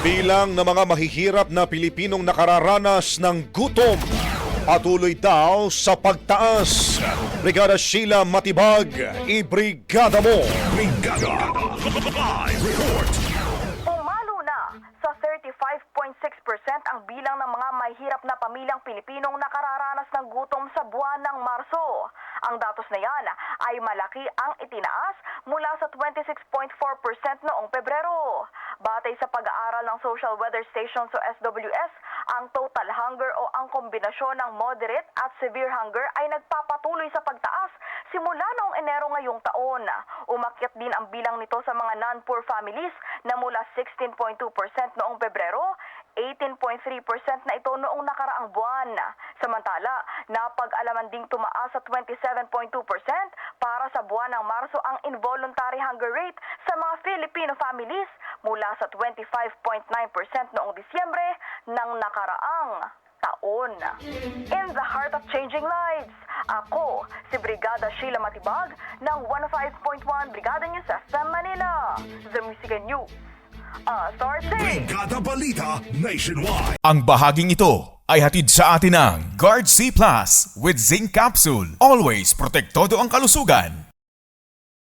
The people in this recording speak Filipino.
Bilang ng mga mahihirap na Pilipinong nakararanas ng gutom, patuloy daw sa pagtaas. Brigada Sheila Matibag, ibrigada mo! Brigada Live Report. Pumalo na sa 35.6% ang bilang ng mga mahihirap na pamilyang Pilipinong nakararanas ng gutom sa buwan ng Marso. Ang datos na yan ay malaki ang itinaas mula sa 26.4% noong Pebrero. Batay sa pag-aaral ng Social Weather Station o SWS, ang total hunger o ang kombinasyon ng moderate at severe hunger ay nagpapatuloy sa pagtaas simula noong Enero ngayong taon. Umakyat din ang bilang nito sa mga non-poor families na mula 16.2% noong Pebrero, 18.3% na ito noong nakaraang buwan. Samantala, napag-alaman ding tumaas sa 27.2% para sa buwan ng Marso ang involuntary hunger rate sa mga Filipino families mula sa 25.9% noong Disyembre ng nakaraang taon. In the heart of changing lives, ako si Brigada Sheila Matibag ng 105.1 Brigada News FM Manila. The Music and News. Authority. Brigada Balita Nationwide. Ang bahaging ito ay hatid sa atin ng Guard C Plus with Zinc Capsule. Always protektado ang kalusugan.